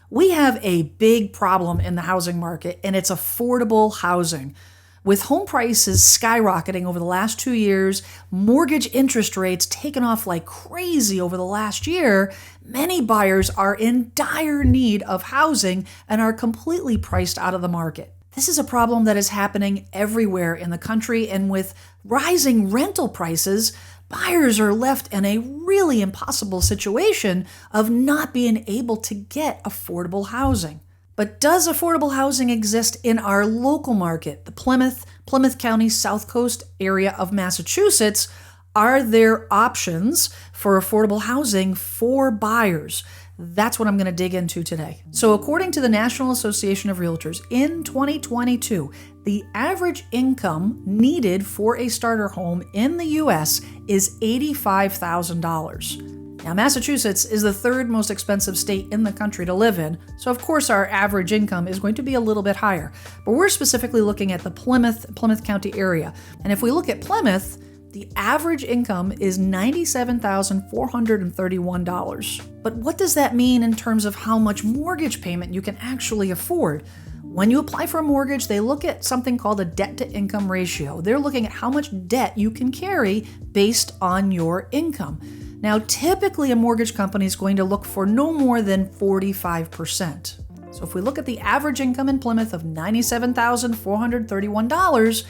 We have a big problem in the housing market, and it's affordable housing. With home prices skyrocketing over the last 2 years, mortgage interest rates taken off like crazy over the last year, many buyers are in dire need of housing and are completely priced out of the market. This is a problem that is happening everywhere in the country, and with rising rental prices, buyers are left in a really impossible situation of not being able to get affordable housing. But does affordable housing exist in our local market, the Plymouth County South Coast area of Massachusetts? Are there options for affordable housing for buyers? That's what I'm going to dig into today. So according to the National Association of Realtors, in 2022, the average income needed for a starter home in the U.S. is $85,000. Now, Massachusetts is the third most expensive state in the country to live in, so of course our average income is going to be a little bit higher. But we're specifically looking at the Plymouth County area. And if we look at Plymouth, the average income is $97,431. But what does that mean in terms of how much mortgage payment you can actually afford? When you apply for a mortgage, they look at something called a debt-to-income ratio. They're looking at how much debt you can carry based on your income. Now, typically a mortgage company is going to look for no more than 45%. So if we look at the average income in Plymouth of $97,431,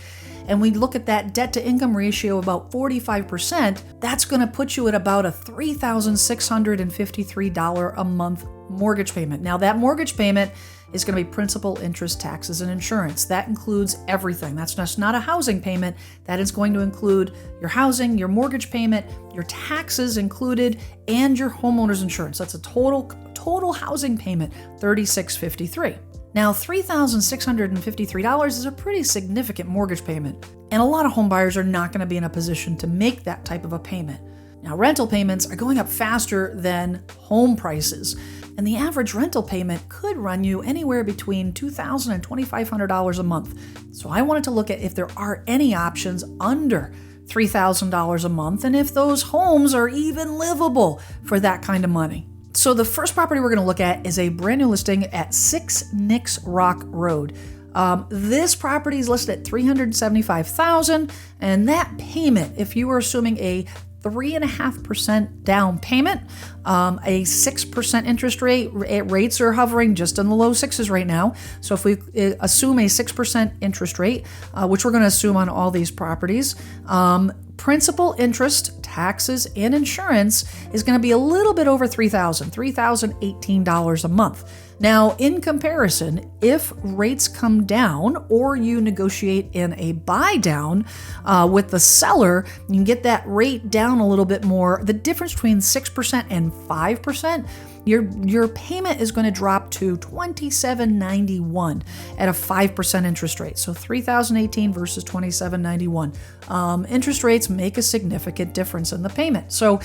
and we look at that debt-to-income ratio of about 45%, that's going to put you at about a $3,653 a month mortgage payment. Now, that mortgage payment is going to be principal, interest, taxes, and insurance. That includes everything. That's just not a housing payment. That is going to include your housing, your mortgage payment, your taxes included, and your homeowner's insurance. That's a total housing payment, $3,653. Now, $3,653 is a pretty significant mortgage payment, and a lot of home buyers are not going to be in a position to make that type of a payment. Now, rental payments are going up faster than home prices, and the average rental payment could run you anywhere between $2,000 and $2,500 a month. So I wanted to look at if there are any options under $3,000 a month, and if those homes are even livable for that kind of money. So the first property we're going to look at is a brand new listing at 6 Nicks Rock Road. This property is listed at $375,000, and that payment, if you were assuming a 3.5% down payment, a 6% interest rate, rates are hovering just in the low sixes right now. So if we assume a 6% interest rate, which we're going to assume on all these properties, principal, interest, taxes, and insurance is going to be a little bit over $3,018 a month. Now, in comparison, if rates come down or you negotiate in a buy down with the seller, you can get that rate down a little bit more. The difference between 6% and 5%, your payment is going to drop to $2,791 at a 5% interest rate. So $3,018 versus $2,791. Interest rates make a significant difference in the payment. So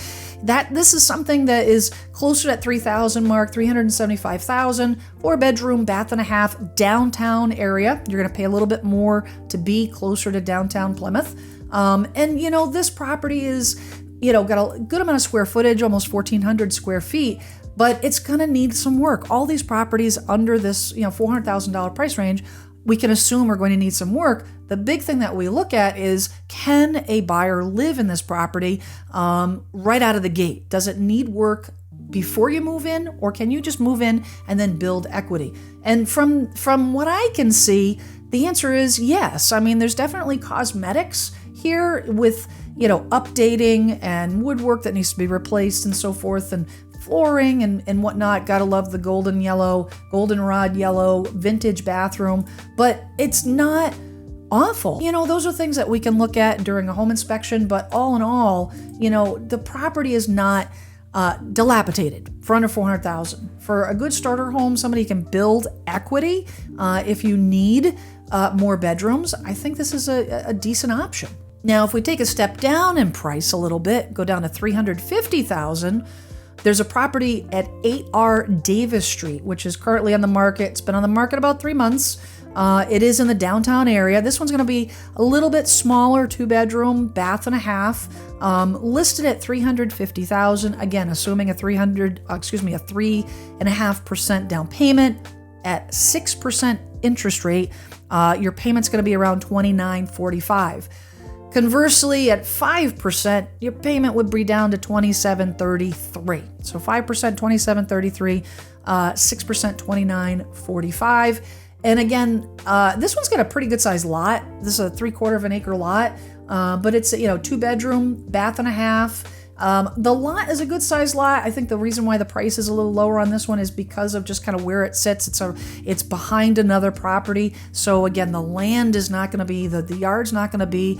this is something that is closer to that $3,000 mark, $375,000, 4-bedroom, bath and a half, downtown area. You're going to pay a little bit more to be closer to downtown Plymouth. This property is, got a good amount of square footage, almost 1,400 square feet. But it's going to need some work. All these properties under this, $400,000 price range, we can assume are going to need some work. The big thing that we look at is, can a buyer live in this property right out of the gate? Does it need work before you move in, or can you just move in and then build equity? And from what I can see, the answer is yes. I mean, there's definitely cosmetics here with, updating and woodwork that needs to be replaced and so forth, and flooring and whatnot. Gotta love the goldenrod yellow vintage bathroom, but it's not awful. Those are things that we can look at during a home inspection, but all in all, the property is not dilapidated for under $400,000. For a good starter home, somebody can build equity. If you need more bedrooms, I think this is a decent option. Now, if we take a step down in price a little bit, go down to $350,000, there's a property at 8R Davis Street, which is currently on the market. It's been on the market about 3 months. It is in the downtown area. This one's going to be a little bit smaller, 2-bedroom, bath and a half, listed at $350,000. Again, assuming a 3.5% down payment at 6% interest rate. Your payment's going to be around $29.45. Conversely, at 5%, your payment would be down to $27.33. So 5%, $27.33, 6%, $29.45. And again, this one's got a pretty good sized lot. This is a 3/4 of an acre lot, but it's 2-bedroom, bath and a half. The lot is a good sized lot. I think the reason why the price is a little lower on this one is because of just kind of where it sits. It's behind another property. So again, the land is not going to be, the yard's not going to be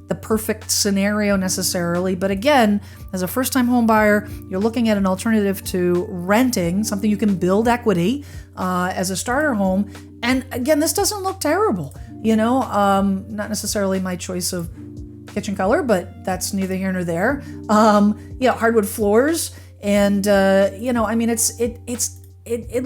the perfect scenario necessarily. But again, as a first-time home buyer, you're looking at an alternative to renting, something you can build equity as a starter home. And again, this doesn't look terrible. Not necessarily my choice of kitchen color, but that's neither here nor there. Hardwood floors, and it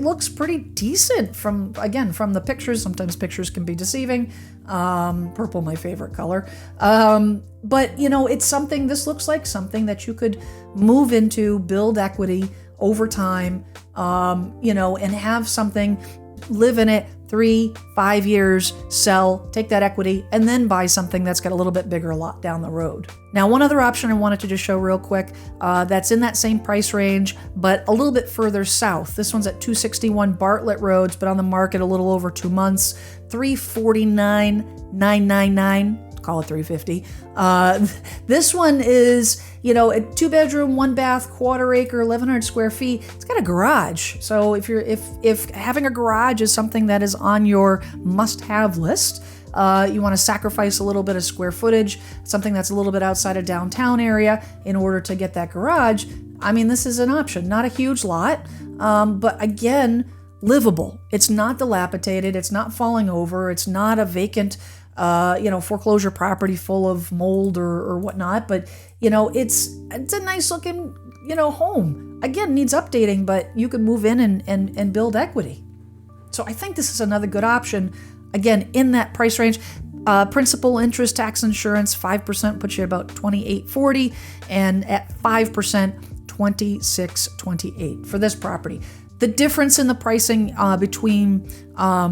looks pretty decent from the pictures. Sometimes pictures can be deceiving. Purple, my favorite color. But it's something. This looks like something that you could move into, build equity over time. And have something, live in it 3-5 years, sell, take that equity, and then buy something that's got a little bit bigger lot down the road. Now, one other option I wanted to just show real quick, that's in that same price range, but a little bit further south. This one's at 261 Bartlett Road. It's been on the market a little over 2 months, $349,999. Call it $350. This one is, a 2-bedroom, 1-bath, 1/4 acre, 1,100 square feet. It's got a garage. So if having a garage is something that is on your must-have list, you want to sacrifice a little bit of square footage, something that's a little bit outside of downtown area in order to get that garage. This is an option. Not a huge lot, but again, livable. It's not dilapidated. It's not falling over. It's not a vacant foreclosure property full of mold or whatnot, but it's a nice looking, home. Again, needs updating, but you can move in and build equity. So I think this is another good option. Again, in that price range, principal, interest, tax, insurance, 5% puts you about $28.40, and at 5%, $26.28 for this property. The difference in the pricing between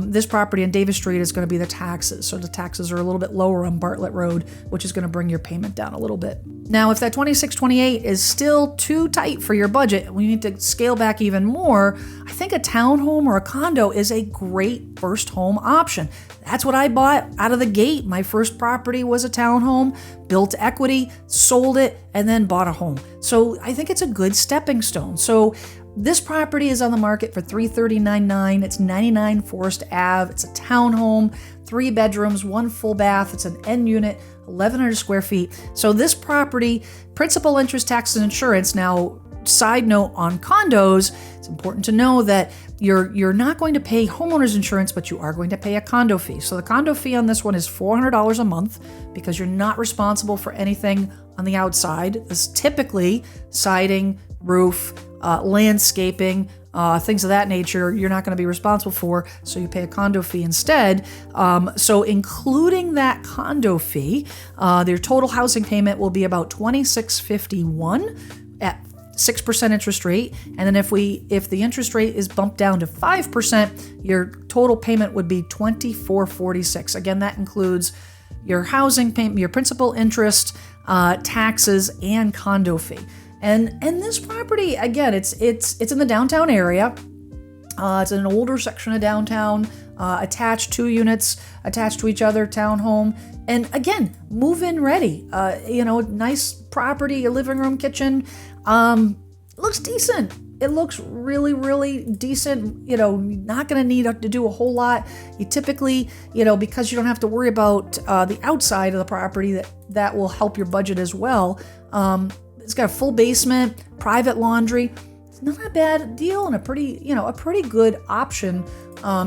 this property and Davis Street is going to be the taxes. So the taxes are a little bit lower on Bartlett Road, which is going to bring your payment down a little bit. Now, if that $26.28 is still too tight for your budget, we need to scale back even more. I think a townhome or a condo is a great first home option. That's what I bought out of the gate. My first property was a townhome, built equity, sold it, and then bought a home. So I think it's a good stepping stone. So this property is on the market for $339,999. It's 99 Forest Ave. It's a townhome, 3 bedrooms, 1 full bath. It's an end unit, 1,100 square feet. So this property, principal, interest, taxes, and insurance. Now, side note on condos, it's important to know that you're not going to pay homeowners insurance, but you are going to pay a condo fee. So the condo fee on this one is $400 a month because you're not responsible for anything on the outside. This is typically siding, roof, landscaping, things of that nature, you're not going to be responsible for, so you pay a condo fee instead. So including that condo fee, their total housing payment will be about $26.51 at 6% interest rate. And then if the interest rate is bumped down to 5%, your total payment would be $24.46. Again, that includes your housing payment, your principal, interest, taxes, and condo fee. And this property, again, it's in the downtown area. It's in an older section of downtown, attached, 2 units attached to each other, townhome. And again, move-in ready. Nice property, a living room, kitchen. Looks decent. It looks really, really decent. Not going to need to do a whole lot. You typically, because you don't have to worry about the outside of the property, that will help your budget as well. It's got a full basement, private laundry. It's not a bad deal and a pretty good option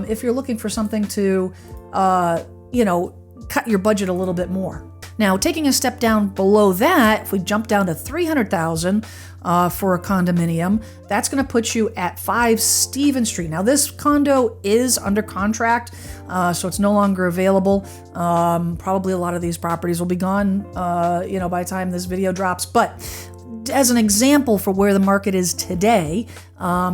if you're looking for something to, cut your budget a little bit more. Now, taking a step down below that, if we jump down to $300,000 for a condominium, that's going to put you at 5 Stephen Street. Now, this condo is under contract, so it's no longer available. Probably a lot of these properties will be gone, by the time this video drops. But as an example for where the market is today,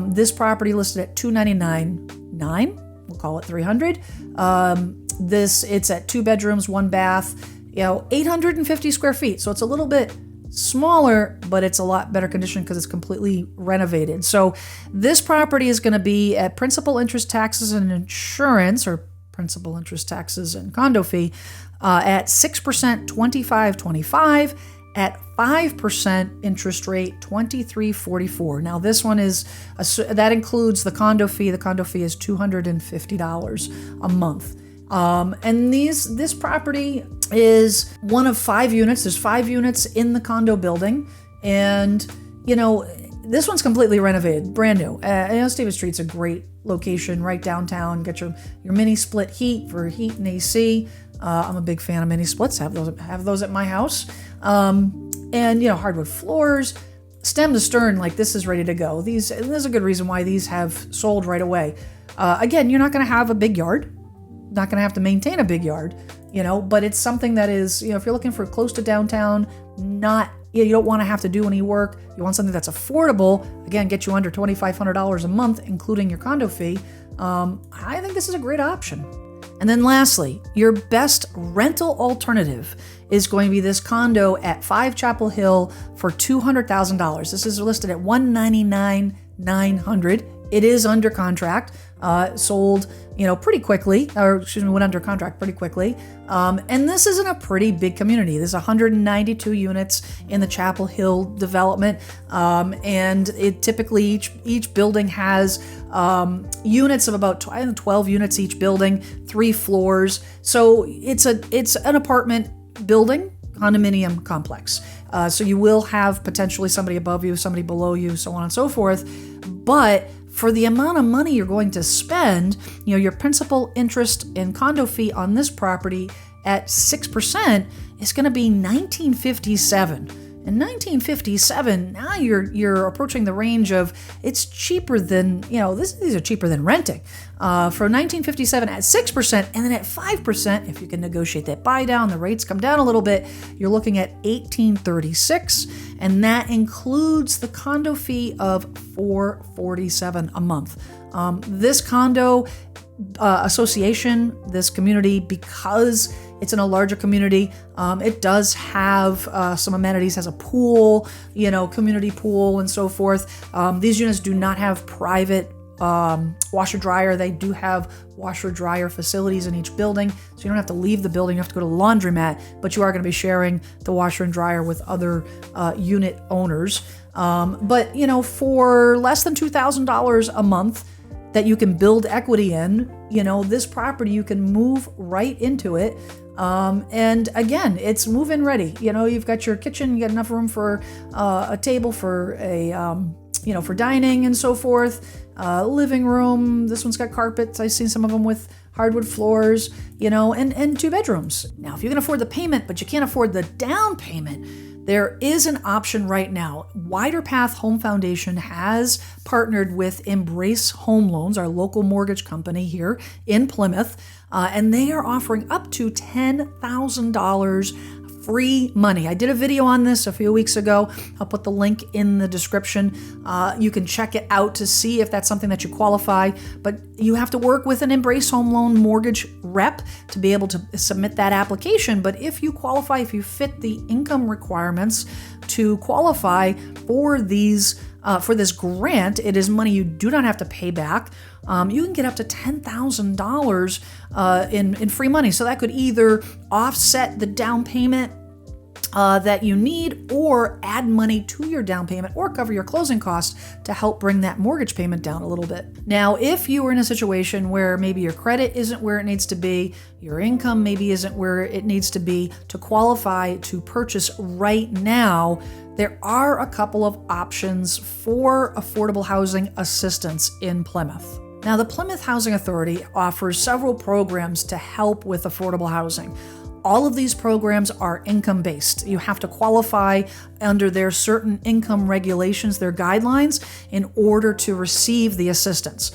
this property listed at $299,900. We'll call it $300,000. It's at 2 bedrooms, 1 bath, 850 square feet. So it's a little bit smaller, but it's a lot better condition because it's completely renovated. So this property is going to be at principal, interest, taxes, and insurance, or principal, interest, taxes, and condo fee at 6%, $25.25. At 5% interest rate, $23.44. Now this one is that includes the condo fee. The condo fee is $250 a month. And this property is one of 5 units. There's 5 units in the condo building, and this one's completely renovated, brand new. Stephen Street's a great location, right downtown. Get your mini split heat for heat and AC. I'm a big fan of mini splits. Have those at my house. And hardwood floors, stem to stern, like this is ready to go. There's a good reason why these have sold right away. Again, you're not going to have a big yard, not going to have to maintain a big yard, but it's something that is, if you're looking for close to downtown, you don't want to have to do any work. You want something that's affordable. Again, get you under $2,500 a month, including your condo fee. I think this is a great option. And then lastly, your best rental alternative is going to be this condo at 5 Chapel Hill for $200,000. This is listed at $199,900. It is under contract, sold, pretty quickly, went under contract pretty quickly. And this is in a pretty big community. There's 192 units in the Chapel Hill development. And it typically, each building has units of about 12 units each building, 3 floors. So it's an apartment building, condominium complex. So you will have potentially somebody above you, somebody below you, so on and so forth. But for the amount of money you're going to spend, your principal, interest, and condo fee on this property at 6% is going to be $1,957. In 1957, now you're approaching the range of, it's cheaper than, these are cheaper than renting. For 1957 at 6%, and then at 5%, if you can negotiate that buy down, the rates come down a little bit, you're looking at $1,836, and that includes the condo fee of $447 a month. This condo association, this community, because it's in a larger community, it does have some amenities, has a pool, community pool and so forth. These units do not have private washer dryer. They do have washer dryer facilities in each building, so you don't have to leave the building. You have to go to the laundromat, but you are going to be sharing the washer and dryer with other unit owners. But for less than $2,000 a month that you can build equity in, this property, you can move right into it. And again, it's move-in ready. You've got your kitchen, you got enough room for a table for for dining and so forth. Living room. This one's got carpets. I've seen some of them with hardwood floors, and 2 bedrooms. Now, if you can afford the payment, but you can't afford the down payment, there is an option right now. Wider Path Home Foundation has partnered with Embrace Home Loans, our local mortgage company here in Plymouth, and they are offering up to $10,000 free money. I did a video on this a few weeks ago. I'll put the link in the description. You can check it out to see if that's something that you qualify, but you have to work with an Embrace Home Loan mortgage rep to be able to submit that application. But if you qualify, if you fit the income requirements to qualify for these for this grant, it is money you do not have to pay back. You can get up to $10,000 in free money. So that could either offset the down payment that you need, or add money to your down payment, or cover your closing costs to help bring that mortgage payment down a little bit. Now, if you are in a situation where maybe your credit isn't where it needs to be, your income maybe isn't where it needs to be to qualify to purchase right now, there are a couple of options for affordable housing assistance in Plymouth. Now, the Plymouth Housing Authority offers several programs to help with affordable housing. All of these programs are income-based. You have to qualify under their certain income regulations, their guidelines, in order to receive the assistance.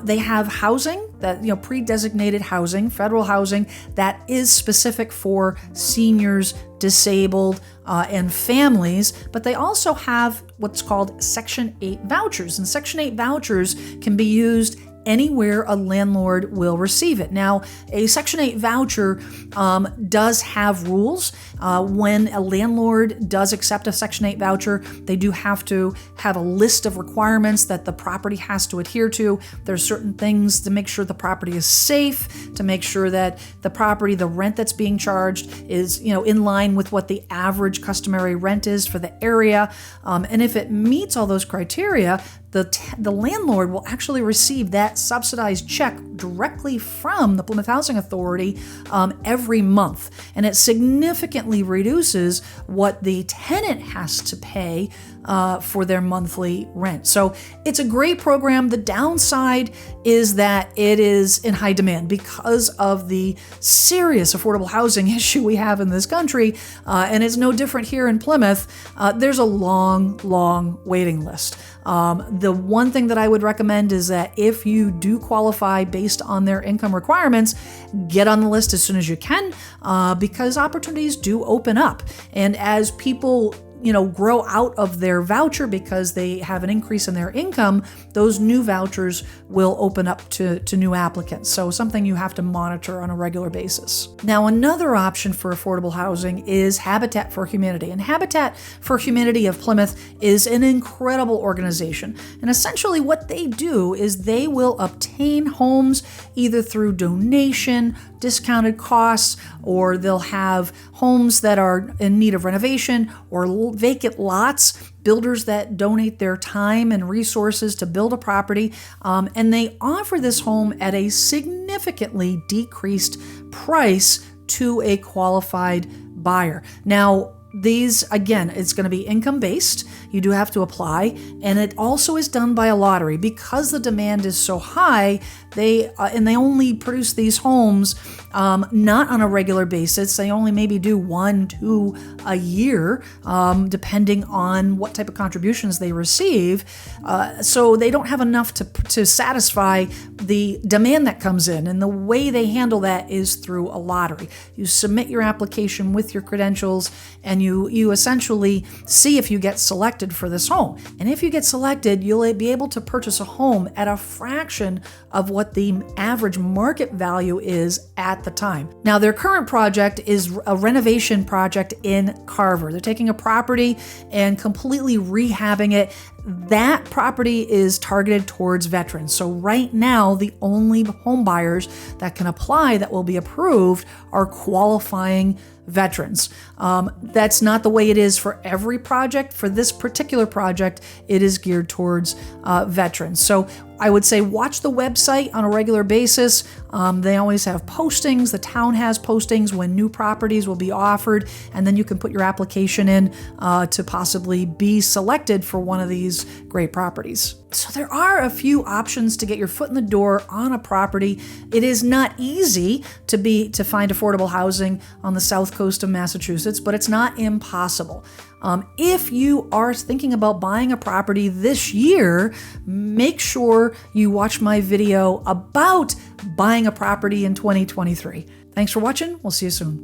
They have housing that, pre-designated housing, federal housing that is specific for seniors, disabled, and families, but they also have what's called Section 8 vouchers. And Section 8 vouchers can be used anywhere a landlord will receive it. Now, a Section 8 voucher does have rules. When a landlord does accept a Section 8 voucher, they do have to have a list of requirements that the property has to adhere to. There's certain things to make sure the property is safe, to make sure that the rent that's being charged is, in line with what the average customary rent is for the area. And if it meets all those criteria, the landlord will actually receive that subsidized check directly from the Plymouth Housing Authority every month. And it significantly reduces what the tenant has to pay for their monthly rent. So it's a great program. The downside is that it is in high demand because of the serious affordable housing issue we have in this country. And it's no different here in Plymouth. There's a long waiting list. The one thing that I would recommend is that if you do qualify based on their income requirements, get on the list as soon as you can, because opportunities do open up. And as people grow out of their voucher because they have an increase in their income, those new vouchers will open up to new applicants. So something you have to monitor on a regular basis. Now, another option for affordable housing is Habitat for Humanity. And Habitat for Humanity of Plymouth is an incredible organization. And essentially what they do is they will obtain homes either through donation, discounted costs, or they'll have homes that are in need of renovation or vacant lots, builders that donate their time and resources to build a property, and they offer this home at a significantly decreased price to a qualified buyer. Now, these, again, it's going to be income-based. You do have to apply, and it also is done by a lottery. Because the demand is so high, they only produce these homes not on a regular basis. They only maybe do 1-2 a year, depending on what type of contributions they receive. So they don't have enough to satisfy the demand that comes in. And the way they handle that is through a lottery. You submit your application with your credentials, and you essentially see if you get selected for this home. And if you get selected, you'll be able to purchase a home at a fraction of what the average market value is at the time. Now, their current project is a renovation project in Carver. They're taking a property and completely rehabbing it. That property is targeted towards veterans. So right now, the only home buyers that can apply that will be approved are qualifying veterans. That's not the way it is for every project. For this particular project, it is geared towards veterans. So I would say watch the website on a regular basis. They always have postings. The town has postings when new properties will be offered, and then you can put your application in to possibly be selected for one of these great properties. So there are a few options to get your foot in the door on a property. It is not easy to find affordable housing on the south coast of Massachusetts, but it's not impossible. If you are thinking about buying a property this year, make sure you watch my video about buying a property in 2023. Thanks for watching. We'll see you soon.